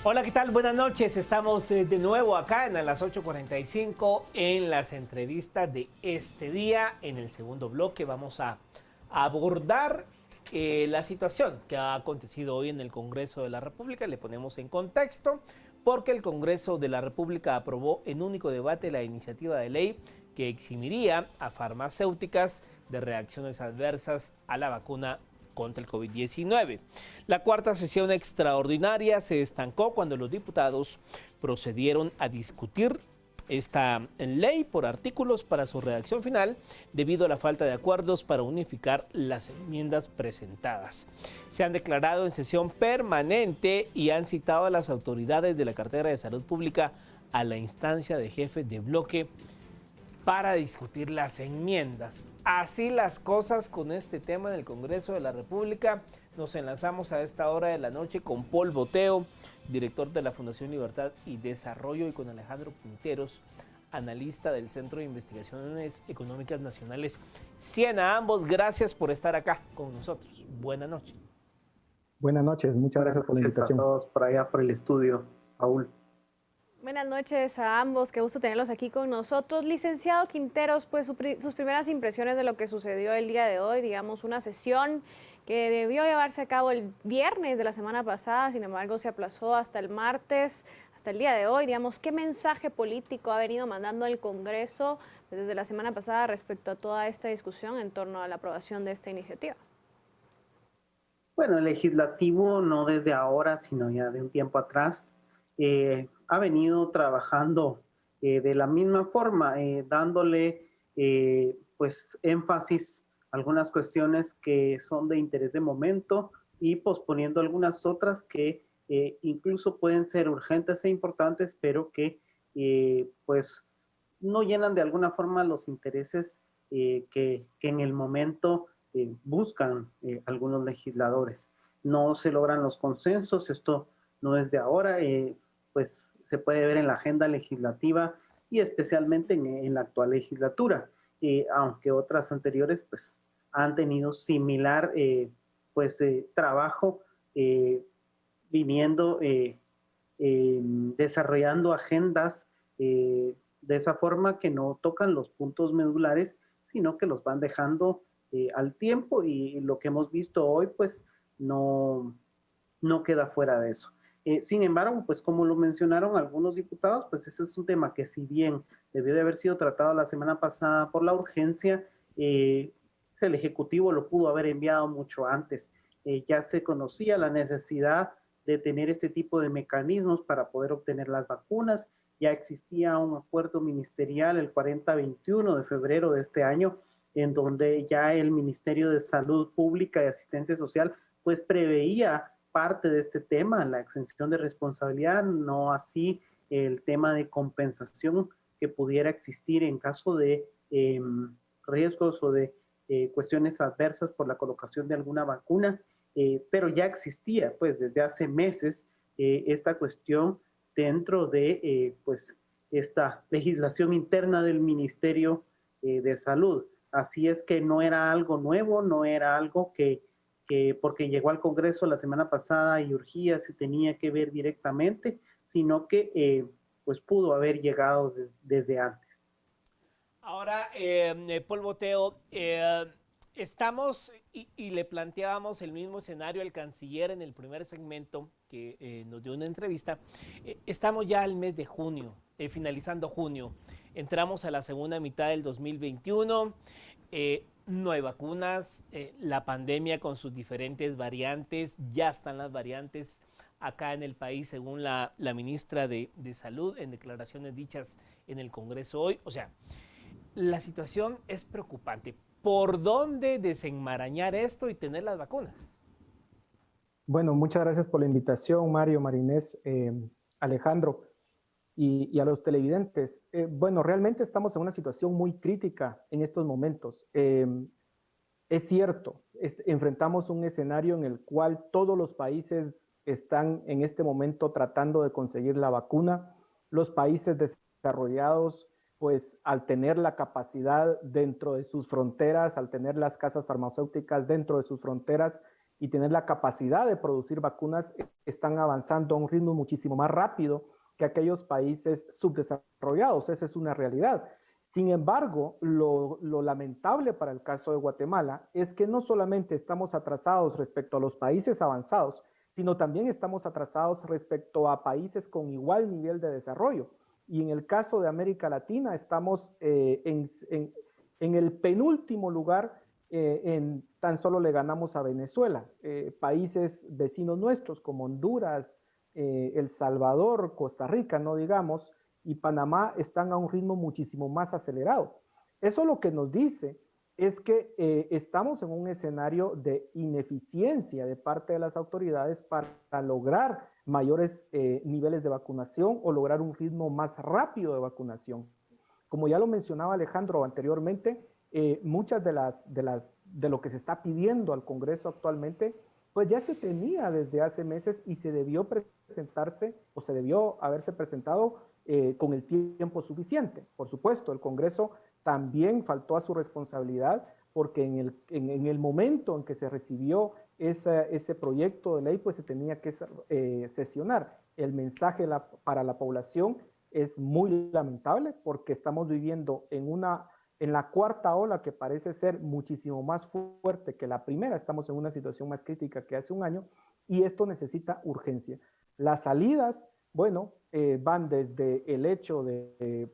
Hola, ¿qué tal? Buenas noches. Estamos de nuevo acá en a las 8:45 en las entrevistas de este día. En el segundo bloque vamos a abordar la situación que ha acontecido hoy en el Congreso de la República. Le ponemos en contexto porque el Congreso de la República aprobó en único debate la iniciativa de ley que eximiría a farmacéuticas de reacciones adversas a la vacuna contra el COVID-19. La cuarta sesión extraordinaria se estancó cuando los diputados procedieron a discutir esta ley por artículos para su redacción final debido a la falta de acuerdos para unificar las enmiendas presentadas. Se han declarado en sesión permanente y han citado a las autoridades de la cartera de Salud Pública a la instancia de jefes de bloque para discutir las enmiendas. Así las cosas con este tema en el Congreso de la República. Nos enlazamos a esta hora de la noche con Paul Boteo, director de la Fundación Libertad y Desarrollo, y con Alejandro Quinteros, analista del Centro de Investigaciones Económicas Nacionales, Siena. A ambos, gracias por estar acá con nosotros. Buenas noches. Buenas noches, muchas gracias por la invitación. A todos por allá por el estudio, Paul. Buenas noches a ambos, qué gusto tenerlos aquí con nosotros. Licenciado Quinteros, pues sus primeras impresiones de lo que sucedió el día de hoy, digamos una sesión que debió llevarse a cabo el viernes de la semana pasada, sin embargo se aplazó hasta el martes, hasta el día de hoy. Digamos, ¿qué mensaje político ha venido mandando el Congreso desde la semana pasada respecto a toda esta discusión en torno a la aprobación de esta iniciativa? Bueno, el legislativo no desde ahora, sino ya de un tiempo atrás, ha venido trabajando de la misma forma, dándole pues énfasis a algunas cuestiones que son de interés de momento y posponiendo algunas otras que incluso pueden ser urgentes e importantes, pero que pues no llenan de alguna forma los intereses que en el momento buscan algunos legisladores. No se logran los consensos, esto no es de ahora, pues se puede ver en la agenda legislativa y especialmente en la actual legislatura, aunque otras anteriores pues han tenido similar pues trabajo viniendo desarrollando agendas de esa forma que no tocan los puntos medulares, sino que los van dejando al tiempo, y lo que hemos visto hoy pues no, no queda fuera de eso. Sin embargo, pues como lo mencionaron algunos diputados, pues ese es un tema que si bien debió de haber sido tratado la semana pasada por la urgencia, el Ejecutivo lo pudo haber enviado mucho antes. Ya se conocía la necesidad de tener este tipo de mecanismos para poder obtener las vacunas. Ya existía un acuerdo ministerial el 4021 de febrero de este año, en donde ya el Ministerio de Salud Pública y Asistencia Social pues preveía parte de este tema, la exención de responsabilidad, no así el tema de compensación que pudiera existir en caso de riesgos o de cuestiones adversas por la colocación de alguna vacuna, pero ya existía pues desde hace meses esta cuestión dentro de pues esta legislación interna del Ministerio de Salud. Así es que no era algo nuevo, no era algo que porque llegó al Congreso la semana pasada y urgía, se tenía que ver directamente, sino que pues pudo haber llegado desde antes. Ahora, Paul Boteo, estamos y le planteábamos el mismo escenario al canciller en el primer segmento que nos dio una entrevista. Estamos ya al mes de junio, finalizando junio. Entramos a la segunda mitad del 2021. No hay vacunas, la pandemia con sus diferentes variantes, ya están las variantes acá en el país, según la ministra de Salud, en declaraciones dichas en el Congreso hoy. O sea, la situación es preocupante. ¿Por dónde desenmarañar esto y tener las vacunas? Bueno, muchas gracias por la invitación, Mario, Marinés, Alejandro y a los televidentes. Bueno, realmente estamos en una situación muy crítica en estos momentos. Es cierto, enfrentamos un escenario en el cual todos los países están en este momento tratando de conseguir la vacuna. Los países desarrollados, pues al tener la capacidad dentro de sus fronteras, al tener las casas farmacéuticas dentro de sus fronteras, y tener la capacidad de producir vacunas están avanzando a un ritmo muchísimo más rápido que aquellos países subdesarrollados. Esa es una realidad. Sin embargo, lo lamentable para el caso de Guatemala es que no solamente estamos atrasados respecto a los países avanzados, sino también estamos atrasados respecto a países con igual nivel de desarrollo. Y en el caso de América Latina estamos en el penúltimo lugar, tan solo le ganamos a Venezuela. Países vecinos nuestros como Honduras, El Salvador, Costa Rica, no digamos, y Panamá están a un ritmo muchísimo más acelerado. Eso lo que nos dice es que estamos en un escenario de ineficiencia de parte de las autoridades para lograr mayores niveles de vacunación o lograr un ritmo más rápido de vacunación. Como ya lo mencionaba Alejandro anteriormente, muchas de lo que se está pidiendo al Congreso actualmente, pues ya se tenía desde hace meses y se debió presentarse o se debió haberse presentado con el tiempo suficiente. Por supuesto, el Congreso también faltó a su responsabilidad porque en el momento en que se recibió ese proyecto de ley, pues se tenía que sesionar. El mensaje para la población es muy lamentable porque estamos viviendo en la cuarta ola que parece ser muchísimo más fuerte que la primera. Estamos en una situación más crítica que hace un año y esto necesita urgencia. Las salidas, bueno, van desde el hecho de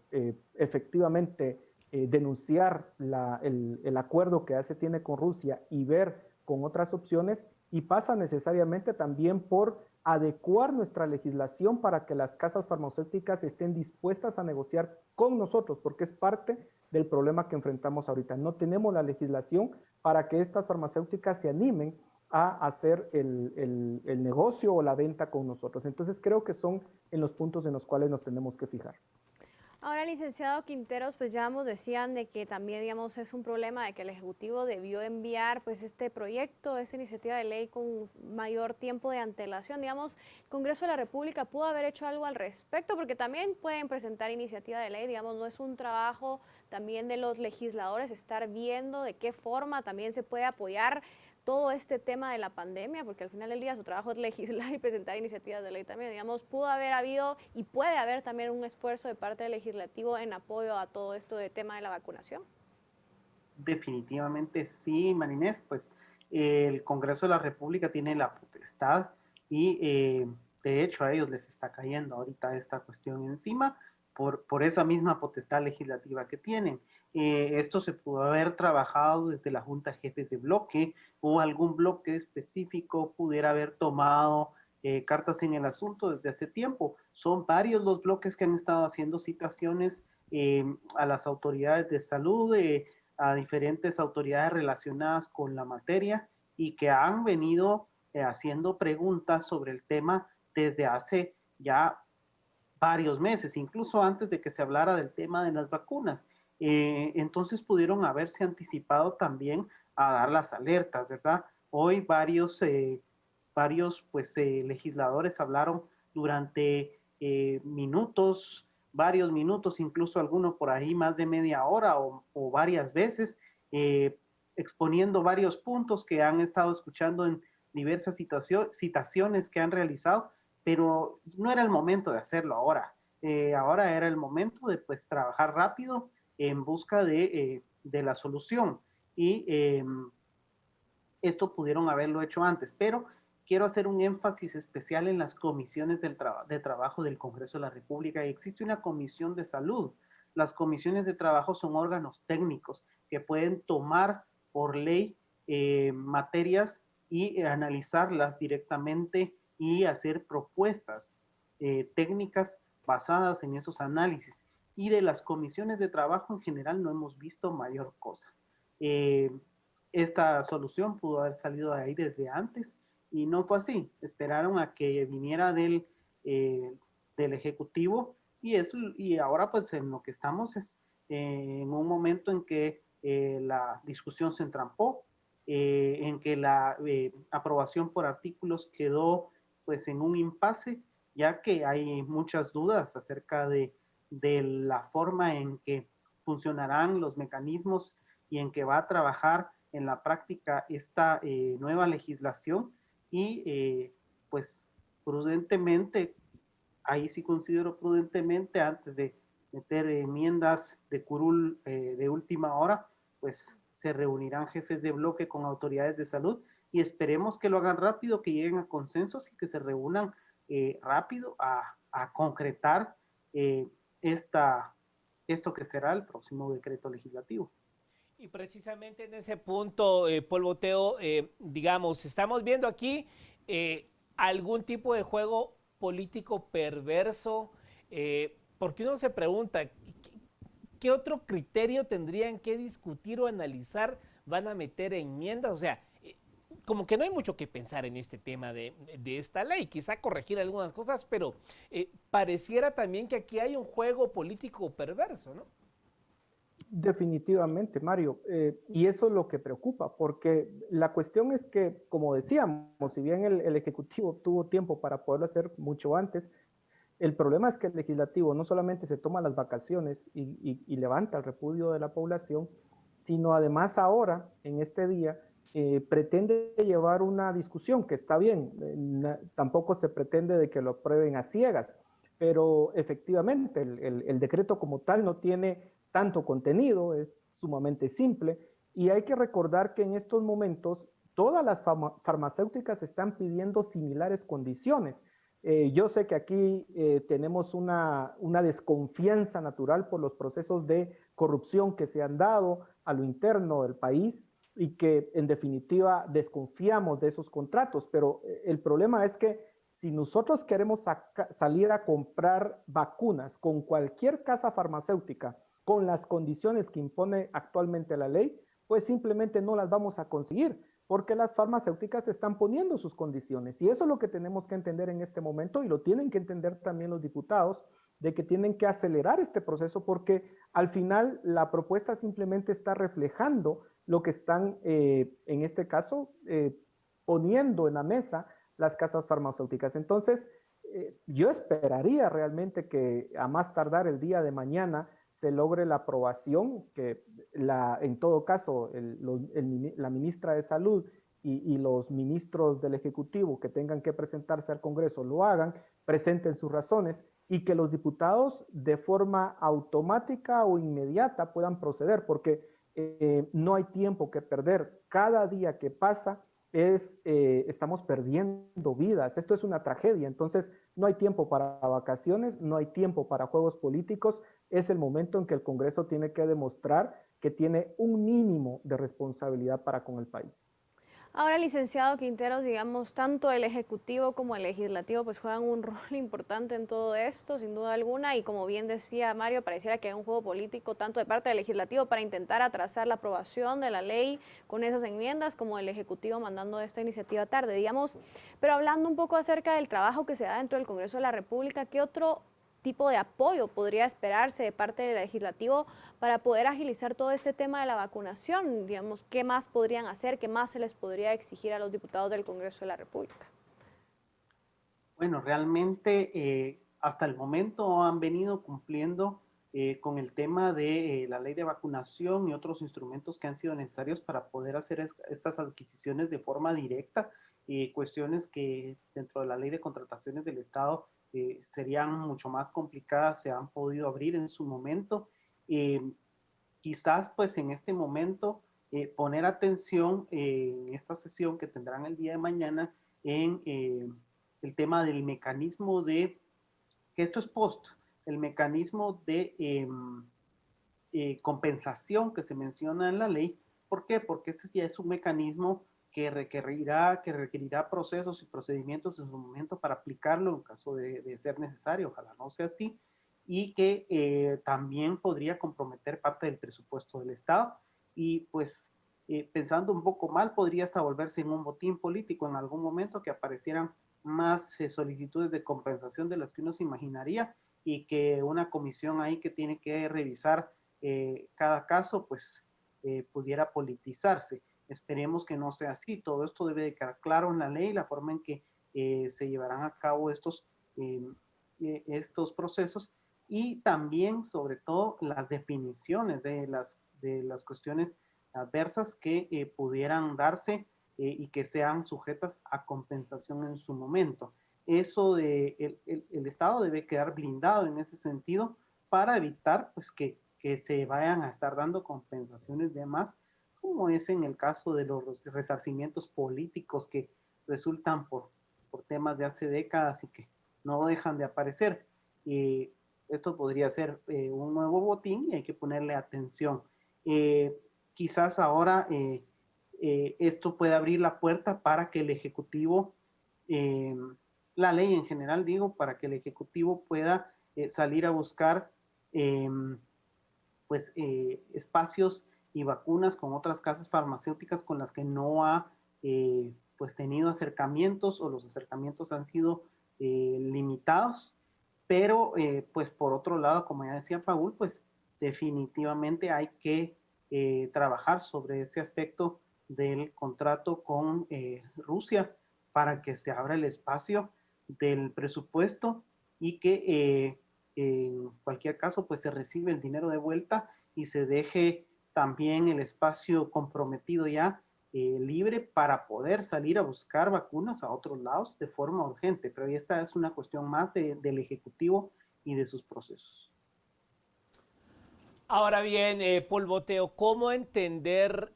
efectivamente denunciar el acuerdo que se tiene con Rusia y ver con otras opciones, y pasa necesariamente también por adecuar nuestra legislación para que las casas farmacéuticas estén dispuestas a negociar con nosotros, porque es parte del problema que enfrentamos ahorita. No tenemos la legislación para que estas farmacéuticas se animen a hacer el negocio o la venta con nosotros. Entonces creo que son en los puntos en los cuales nos tenemos que fijar. Ahora, licenciado Quinteros, pues ya nos decían de que también, digamos, es un problema de que el Ejecutivo debió enviar pues este proyecto, esta iniciativa de ley con mayor tiempo de antelación. Digamos, el Congreso de la República pudo haber hecho algo al respecto, porque también pueden presentar iniciativa de ley, digamos, no es un trabajo también de los legisladores estar viendo de qué forma también se puede apoyar todo este tema de la pandemia, porque al final del día su trabajo es legislar y presentar iniciativas de ley también. Digamos, pudo haber habido y puede haber también un esfuerzo de parte del legislativo en apoyo a todo esto de tema de la vacunación. Definitivamente sí, Marinés, pues el Congreso de la República tiene la potestad y de hecho a ellos les está cayendo ahorita esta cuestión encima por esa misma potestad legislativa que tienen. Esto se pudo haber trabajado desde la Junta de Jefes de Bloque o algún bloque específico pudiera haber tomado cartas en el asunto desde hace tiempo. Son varios los bloques que han estado haciendo citaciones a las autoridades de salud, a diferentes autoridades relacionadas con la materia y que han venido haciendo preguntas sobre el tema desde hace ya varios meses, incluso antes de que se hablara del tema de las vacunas. Entonces pudieron haberse anticipado también a dar las alertas, ¿verdad? Hoy varios pues, legisladores hablaron durante minutos, varios minutos, incluso algunos por ahí más de media hora o varias veces, exponiendo varios puntos que han estado escuchando en diversas citaciones que han realizado, pero no era el momento de hacerlo ahora. Ahora era el momento de pues trabajar rápido en busca de la solución y esto pudieron haberlo hecho antes, pero quiero hacer un énfasis especial en las comisiones de trabajo del Congreso de la República. Y existe una comisión de salud. Las comisiones de trabajo son órganos técnicos que pueden tomar por ley materias y analizarlas directamente y hacer propuestas técnicas basadas en esos análisis. Y de las comisiones de trabajo en general no hemos visto mayor cosa. Esta solución pudo haber salido de ahí desde antes y no fue así. Esperaron a que viniera del Ejecutivo y ahora pues en lo que estamos es en un momento en que la discusión se entrampó, en que la aprobación por artículos quedó pues en un impasse, ya que hay muchas dudas acerca de la forma en que funcionarán los mecanismos y en que va a trabajar en la práctica esta nueva legislación y pues prudentemente, ahí sí considero prudentemente, antes de meter enmiendas de curul de última hora, pues se reunirán jefes de bloque con autoridades de salud y esperemos que lo hagan rápido, que lleguen a consensos y que se reúnan rápido a concretar eh, esto que será el próximo decreto legislativo. Y precisamente en ese punto, Paul Boteo, digamos, estamos viendo aquí algún tipo de juego político perverso, porque uno se pregunta, ¿qué otro criterio tendrían que discutir o analizar? ¿Van a meter enmiendas? O sea, como que no hay mucho que pensar en este tema de esta ley, quizá corregir algunas cosas, pero pareciera también que aquí hay un juego político perverso, ¿no? Definitivamente, Mario. Y eso es lo que preocupa, porque la cuestión es que, como decíamos, si bien el Ejecutivo tuvo tiempo para poderlo hacer mucho antes, el problema es que el Legislativo no solamente se toma las vacaciones y levanta el repudio de la población, sino además ahora, en este día, pretende llevar una discusión que está bien, tampoco se pretende de que lo aprueben a ciegas, pero efectivamente el decreto como tal no tiene tanto contenido, es sumamente simple y hay que recordar que en estos momentos todas las farmacéuticas están pidiendo similares condiciones. Yo sé que aquí tenemos una desconfianza natural por los procesos de corrupción que se han dado a lo interno del país y que en definitiva desconfiamos de esos contratos, pero el problema es que si nosotros queremos salir a comprar vacunas con cualquier casa farmacéutica con las condiciones que impone actualmente la ley, pues simplemente no las vamos a conseguir porque las farmacéuticas están poniendo sus condiciones. Y eso es lo que tenemos que entender en este momento y lo tienen que entender también los diputados, de que tienen que acelerar este proceso porque al final la propuesta simplemente está reflejando lo que están, en este caso, poniendo en la mesa las casas farmacéuticas. Entonces, yo esperaría realmente que a más tardar el día de mañana se logre la aprobación, que en todo caso la ministra de Salud y los ministros del Ejecutivo que tengan que presentarse al Congreso lo hagan, presenten sus razones y que los diputados de forma automática o inmediata puedan proceder, porque no hay tiempo que perder. Cada día que pasa estamos perdiendo vidas. Esto es una tragedia. Entonces, no hay tiempo para vacaciones, no hay tiempo para juegos políticos. Es el momento en que el Congreso tiene que demostrar que tiene un mínimo de responsabilidad para con el país. Ahora, licenciado Quinteros, digamos, tanto el Ejecutivo como el Legislativo pues juegan un rol importante en todo esto, sin duda alguna, y como bien decía Mario, pareciera que hay un juego político tanto de parte del Legislativo para intentar atrasar la aprobación de la ley con esas enmiendas, como el Ejecutivo mandando esta iniciativa tarde, digamos. Pero hablando un poco acerca del trabajo que se da dentro del Congreso de la República, ¿qué otro tipo de apoyo podría esperarse de parte del legislativo para poder agilizar todo este tema de la vacunación? Digamos, ¿qué más podrían hacer? ¿Qué más se les podría exigir a los diputados del Congreso de la República? Bueno, realmente hasta el momento han venido cumpliendo con el tema de la ley de vacunación y otros instrumentos que han sido necesarios para poder hacer estas adquisiciones de forma directa, cuestiones que dentro de la ley de contrataciones del Estado serían mucho más complicadas, se han podido abrir en su momento. Quizás pues en este momento poner atención en esta sesión que tendrán el día de mañana en el tema del mecanismo de, que esto es post, el mecanismo de compensación que se menciona en la ley. ¿Por qué? Porque este ya es un mecanismo que requerirá procesos y procedimientos en su momento para aplicarlo en caso de ser necesario, ojalá no sea así, y que también podría comprometer parte del presupuesto del Estado y pues pensando un poco mal podría hasta volverse en un botín político en algún momento que aparecieran más solicitudes de compensación de las que uno se imaginaría y que una comisión ahí que tiene que revisar cada caso pues pudiera politizarse. Esperemos que no sea así. Todo esto debe de quedar claro en la ley, la forma en que se llevarán a cabo estos procesos y también, sobre todo, las definiciones de las cuestiones adversas que pudieran darse y que sean sujetas a compensación en su momento. Eso el Estado debe quedar blindado en ese sentido para evitar pues que se vayan a estar dando compensaciones de más, como es en el caso de los resarcimientos políticos que resultan por temas de hace décadas y que no dejan de aparecer. Y esto podría ser un nuevo botín y hay que ponerle atención. Quizás ahora esto puede abrir la puerta para que el Ejecutivo, la ley en general digo, para que el Ejecutivo pueda salir a buscar espacios y vacunas con otras casas farmacéuticas con las que no ha pues tenido acercamientos o los acercamientos han sido limitados, pero pues por otro lado, como ya decía Paul, pues definitivamente hay que trabajar sobre ese aspecto del contrato con Rusia para que se abra el espacio del presupuesto y que en cualquier caso pues se recibe el dinero de vuelta y se deje también el espacio comprometido ya libre para poder salir a buscar vacunas a otros lados de forma urgente. Pero esta es una cuestión más del Ejecutivo y de sus procesos. Ahora bien, Paul Boteo, ¿cómo entender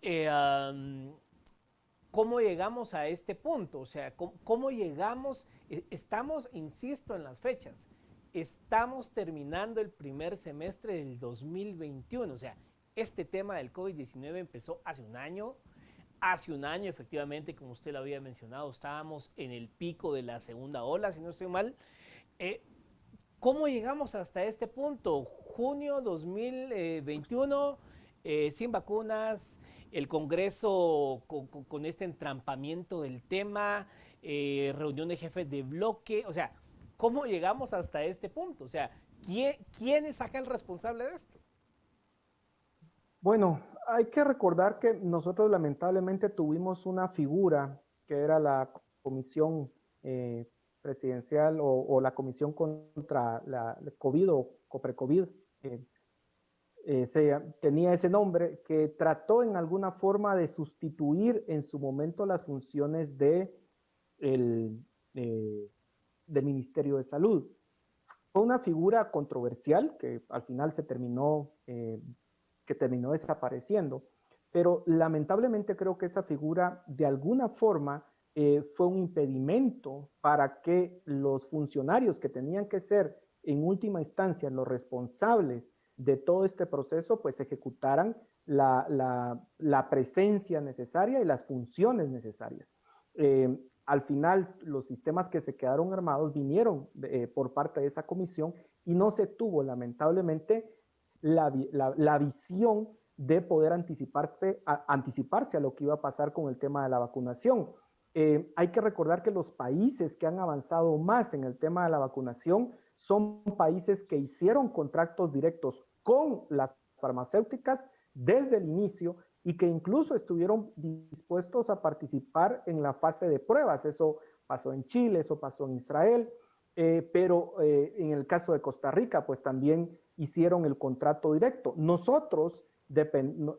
cómo llegamos a este punto? O sea, ¿cómo llegamos? Estamos, insisto, en las fechas. Estamos terminando el primer semestre del 2021. O sea, este tema del COVID-19 empezó hace un año. Hace un año, efectivamente, como usted lo había mencionado, estábamos en el pico de la segunda ola, si no estoy mal. ¿Cómo llegamos hasta este punto? Junio 2021, sin vacunas, el Congreso con este entrampamiento del tema, reunión de jefes de bloque, o sea, ¿cómo llegamos hasta este punto? O sea, ¿quién es acá el responsable de esto? Bueno, hay que recordar que nosotros lamentablemente tuvimos una figura que era la comisión presidencial o la comisión contra la COVID o COPRECOVID, tenía ese nombre, que trató en alguna forma de sustituir en su momento las funciones el, del Ministerio de Salud. Fue una figura controversial que al final se terminó, que terminó desapareciendo, pero lamentablemente creo que esa figura de alguna forma fue un impedimento para que los funcionarios que tenían que ser en última instancia los responsables de todo este proceso, pues ejecutaran la presencia necesaria y las funciones necesarias. Al final, los sistemas que se quedaron armados vinieron por parte de esa comisión y no se tuvo, lamentablemente, la visión de poder anticiparse a lo que iba a pasar con el tema de la vacunación. Hay que recordar que los países que han avanzado más en el tema de la vacunación son países que hicieron contratos directos con las farmacéuticas desde el inicio y que incluso estuvieron dispuestos a participar en la fase de pruebas. Eso pasó en Chile, eso pasó en Israel, pero en el caso de Costa Rica, pues también hicieron el contrato directo. Nosotros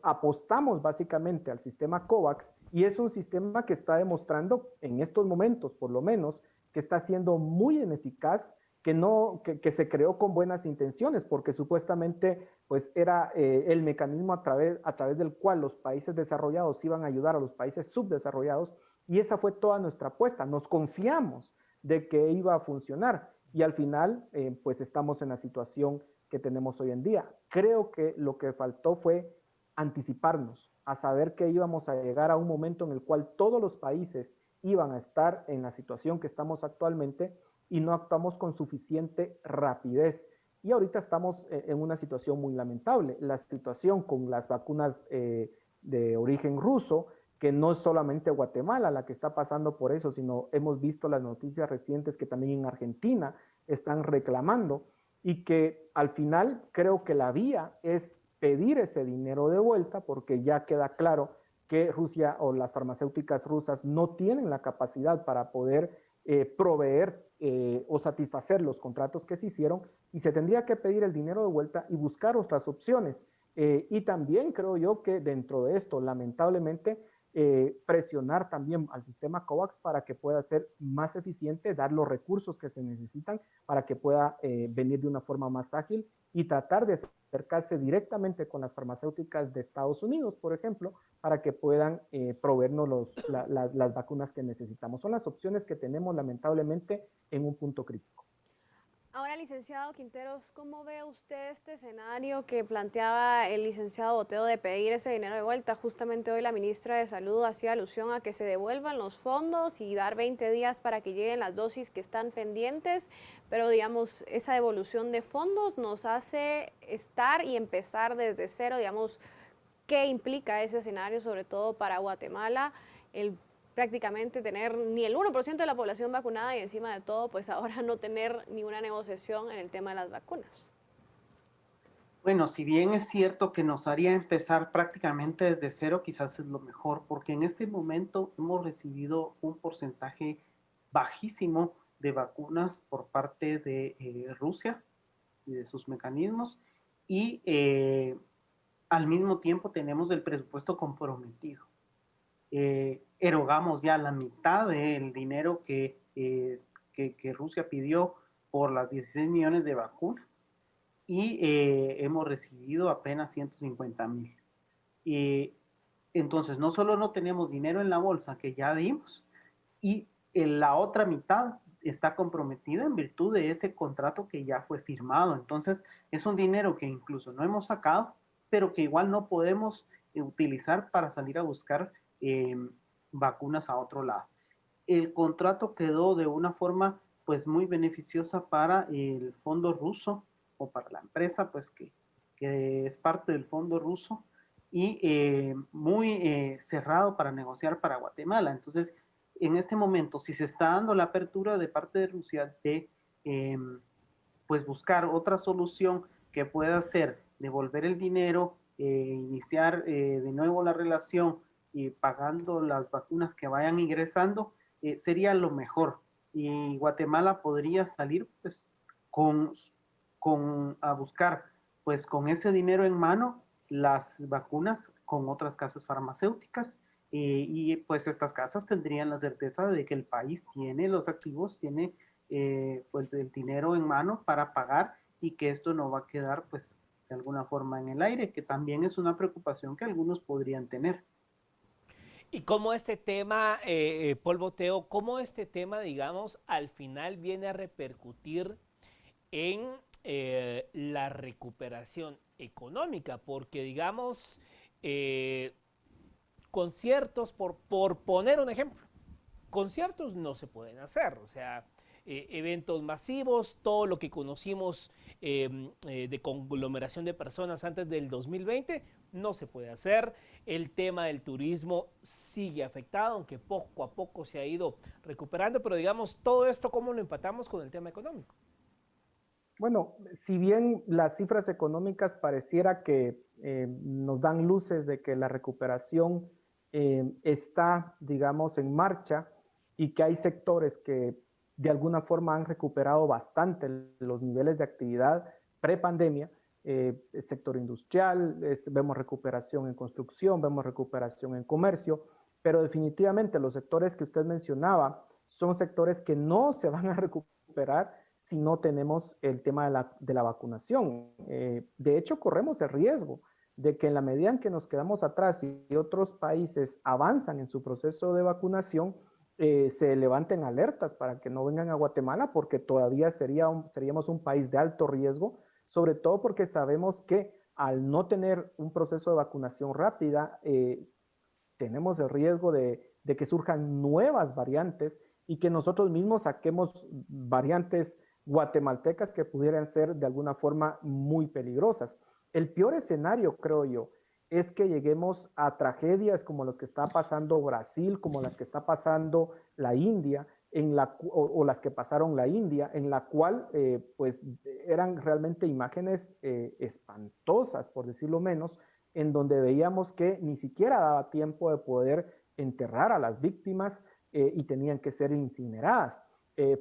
apostamos básicamente al sistema COVAX y es un sistema que está demostrando en estos momentos, por lo menos, que está siendo muy ineficaz, que se creó con buenas intenciones, porque supuestamente pues era el mecanismo a través del cual los países desarrollados iban a ayudar a los países subdesarrollados, y esa fue toda nuestra apuesta. Nos confiamos de que iba a funcionar y al final pues estamos en la situación que tenemos hoy en día. Creo que lo que faltó fue anticiparnos a saber que íbamos a llegar a un momento en el cual todos los países iban a estar en la situación que estamos actualmente y no actuamos con suficiente rapidez. Y ahorita estamos en una situación muy lamentable. La situación con las vacunas de origen ruso, que no es solamente Guatemala la que está pasando por eso, sino hemos visto las noticias recientes que también en Argentina están reclamando, y que al final creo que la vía es pedir ese dinero de vuelta, porque ya queda claro que Rusia o las farmacéuticas rusas no tienen la capacidad para poder proveer o satisfacer los contratos que se hicieron, y se tendría que pedir el dinero de vuelta y buscar otras opciones. Y también creo yo que dentro de esto, lamentablemente, presionar también al sistema COVAX para que pueda ser más eficiente, dar los recursos que se necesitan para que pueda venir de una forma más ágil y tratar de acercarse directamente con las farmacéuticas de Estados Unidos, por ejemplo, para que puedan proveernos las vacunas que necesitamos. Son las opciones que tenemos lamentablemente en un punto crítico. Ahora, licenciado Quinteros, ¿cómo ve usted este escenario que planteaba el licenciado Boteo de pedir ese dinero de vuelta? Justamente hoy la ministra de Salud hacía alusión a que se devuelvan los fondos y dar 20 días para que lleguen las dosis que están pendientes, pero digamos, esa devolución de fondos nos hace estar y empezar desde cero, digamos, ¿qué implica ese escenario, sobre todo para Guatemala? El prácticamente tener ni el 1% de la población vacunada y encima de todo, pues ahora no tener ni una negociación en el tema de las vacunas. Bueno, si bien es cierto que nos haría empezar prácticamente desde cero, quizás es lo mejor, porque en este momento hemos recibido un porcentaje bajísimo de vacunas por parte de Rusia y de sus mecanismos, y al mismo tiempo tenemos el presupuesto comprometido. Erogamos ya la mitad del dinero que Rusia pidió por las 16 millones de vacunas y hemos recibido apenas 150,000. Entonces, no solo no tenemos dinero en la bolsa que ya dimos, y la otra mitad está comprometida en virtud de ese contrato que ya fue firmado. Entonces, es un dinero que incluso no hemos sacado, pero que igual no podemos utilizar para salir a buscar vacunas a otro lado. El contrato quedó de una forma pues muy beneficiosa para el fondo ruso o para la empresa pues que es parte del fondo ruso y muy cerrado para negociar para Guatemala. Entonces, en este momento, si se está dando la apertura de parte de Rusia de pues buscar otra solución que pueda ser devolver el dinero, iniciar de nuevo la relación y pagando las vacunas que vayan ingresando, sería lo mejor. Y Guatemala podría salir pues a buscar pues con ese dinero en mano las vacunas con otras casas farmacéuticas y pues estas casas tendrían la certeza de que el país tiene los activos, tiene pues el dinero en mano para pagar y que esto no va a quedar pues de alguna forma en el aire, que también es una preocupación que algunos podrían tener. Y cómo este tema, Paul Boteo, cómo este tema, digamos, al final viene a repercutir en la recuperación económica, porque digamos, conciertos, por poner un ejemplo, conciertos no se pueden hacer, o sea, eventos masivos, todo lo que conocimos de conglomeración de personas antes del 2020 no se puede hacer. El tema del turismo sigue afectado, aunque poco a poco se ha ido recuperando, pero digamos, todo esto, ¿cómo lo empatamos con el tema económico? Bueno, si bien las cifras económicas pareciera que nos dan luces de que la recuperación está, digamos, en marcha y que hay sectores que de alguna forma han recuperado bastante los niveles de actividad pre-pandemia, el sector industrial, vemos recuperación en construcción, vemos recuperación en comercio, pero definitivamente los sectores que usted mencionaba son sectores que no se van a recuperar si no tenemos el tema de la vacunación. De hecho, corremos el riesgo de que en la medida en que nos quedamos atrás y otros países avanzan en su proceso de vacunación, se levanten alertas para que no vengan a Guatemala porque todavía seríamos un país de alto riesgo, sobre todo porque sabemos que al no tener un proceso de vacunación rápida, tenemos el riesgo de que surjan nuevas variantes y que nosotros mismos saquemos variantes guatemaltecas que pudieran ser de alguna forma muy peligrosas. El peor escenario, creo yo, es que lleguemos a tragedias como las que está pasando Brasil, como las que está pasando la India, o las que pasaron la India, en la cual pues eran realmente imágenes espantosas, por decirlo menos, en donde veíamos que ni siquiera daba tiempo de poder enterrar a las víctimas y tenían que ser incineradas.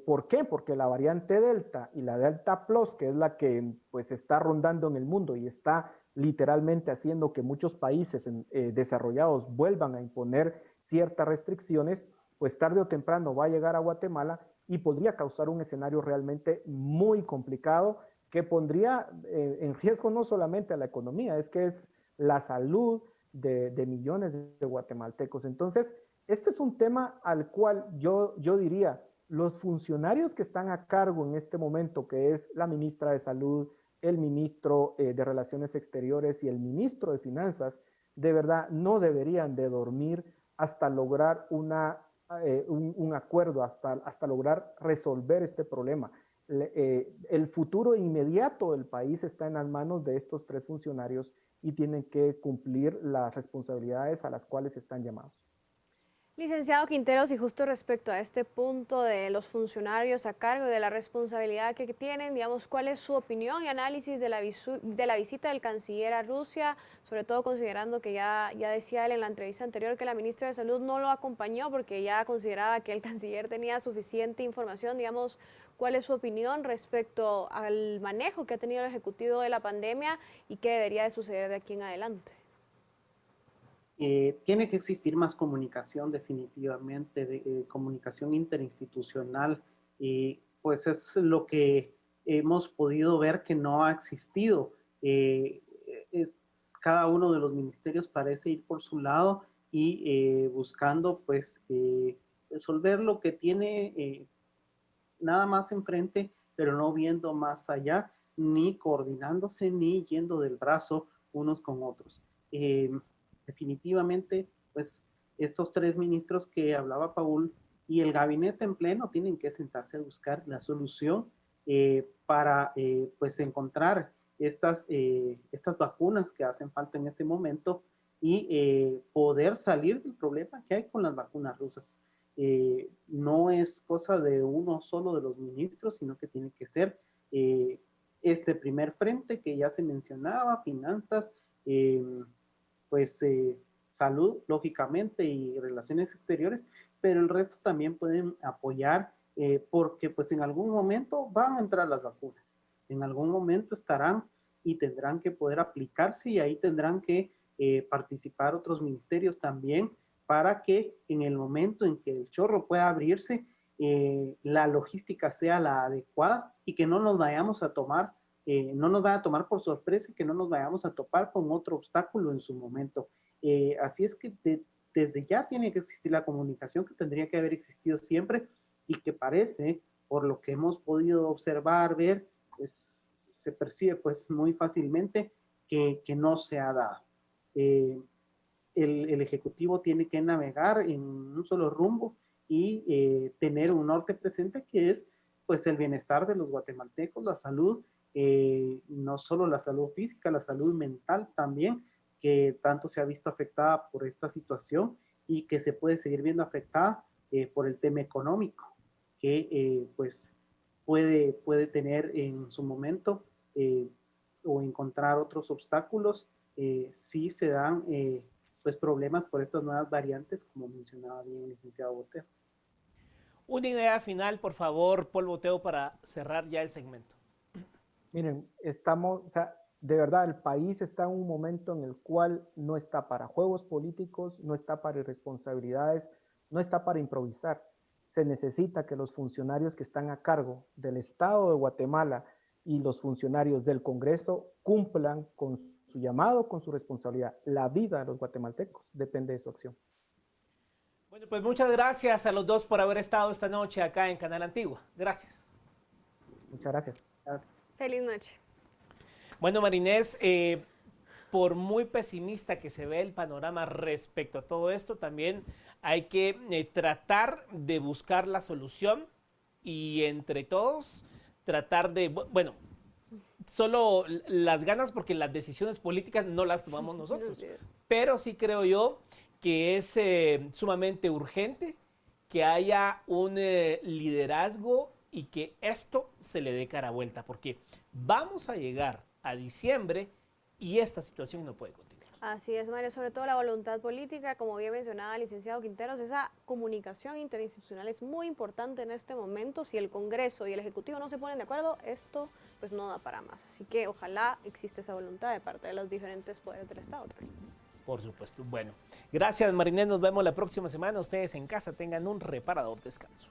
¿Por qué? Porque la variante Delta y la Delta Plus, que es la que pues está rondando en el mundo y está literalmente haciendo que muchos países desarrollados vuelvan a imponer ciertas restricciones, pues tarde o temprano va a llegar a Guatemala y podría causar un escenario realmente muy complicado que pondría en riesgo no solamente a la economía, es que es la salud de millones de guatemaltecos. Entonces, este es un tema al cual yo diría, los funcionarios que están a cargo en este momento, que es la ministra de Salud, el ministro de Relaciones Exteriores y el ministro de Finanzas, de verdad no deberían de dormir hasta lograr un acuerdo, hasta lograr resolver este problema. El futuro inmediato del país está en las manos de estos tres funcionarios y tienen que cumplir las responsabilidades a las cuales están llamados. Licenciado Quinteros, y justo respecto a este punto de los funcionarios a cargo y de la responsabilidad que tienen, digamos, ¿cuál es su opinión y análisis de la visita del canciller a Rusia? Sobre todo considerando que ya decía él en la entrevista anterior que la ministra de Salud no lo acompañó porque ya consideraba que el canciller tenía suficiente información. Digamos, ¿cuál es su opinión respecto al manejo que ha tenido el Ejecutivo de la pandemia y qué debería de suceder de aquí en adelante? Tiene que existir más comunicación definitivamente, comunicación interinstitucional, y pues es lo que hemos podido ver que no ha existido. Cada uno de los ministerios parece ir por su lado y buscando pues resolver lo que tiene nada más enfrente, pero no viendo más allá, ni coordinándose, ni yendo del brazo unos con otros. Definitivamente, pues estos tres ministros que hablaba Paul y el gabinete en pleno tienen que sentarse a buscar la solución para pues encontrar estas vacunas que hacen falta en este momento y poder salir del problema que hay con las vacunas rusas. No es cosa de uno solo de los ministros, sino que tiene que ser este primer frente que ya se mencionaba, finanzas, pues salud, lógicamente, y relaciones exteriores, pero el resto también pueden apoyar porque pues en algún momento van a entrar las vacunas, en algún momento estarán y tendrán que poder aplicarse y ahí tendrán que participar otros ministerios también para que en el momento en que el chorro pueda abrirse, la logística sea la adecuada y que no nos vayamos a tomar no nos vaya a tomar por sorpresa y que no nos vayamos a topar con otro obstáculo en su momento. Así es que desde ya tiene que existir la comunicación que tendría que haber existido siempre y que parece, por lo que hemos podido observar, ver, se percibe pues muy fácilmente que no se ha dado. El Ejecutivo tiene que navegar en un solo rumbo y tener un norte presente que es pues el bienestar de los guatemaltecos, la salud, no solo la salud física, la salud mental también, que tanto se ha visto afectada por esta situación y que se puede seguir viendo afectada por el tema económico, que pues puede tener en su momento o encontrar otros obstáculos si se dan pues problemas por estas nuevas variantes, como mencionaba bien el licenciado Boteo. Una idea final, por favor, Paul Boteo, para cerrar ya el segmento. Miren, o sea, de verdad, el país está en un momento en el cual no está para juegos políticos, no está para irresponsabilidades, no está para improvisar. Se necesita que los funcionarios que están a cargo del Estado de Guatemala y los funcionarios del Congreso cumplan con su llamado, con su responsabilidad. La vida de los guatemaltecos depende de su acción. Bueno, pues muchas gracias a los dos por haber estado esta noche acá en Canal Antigua. Gracias. Muchas gracias. Gracias. Feliz noche. Bueno, Marinés, por muy pesimista que se ve el panorama respecto a todo esto, también hay que tratar de buscar la solución y entre todos tratar de, bueno, solo las ganas porque las decisiones políticas no las tomamos nosotros, pero sí creo yo que es sumamente urgente que haya un liderazgo y que esto se le dé cara vuelta, porque vamos a llegar a diciembre y esta situación no puede continuar. Así es, Mario, sobre todo la voluntad política, como bien mencionaba el licenciado Quinteros, esa comunicación interinstitucional es muy importante en este momento. Si el Congreso y el Ejecutivo no se ponen de acuerdo, esto pues no da para más. Así que ojalá exista esa voluntad de parte de los diferentes poderes del Estado también. Por supuesto. Bueno, gracias Marinés, nos vemos la próxima semana. Ustedes en casa tengan un reparador descanso.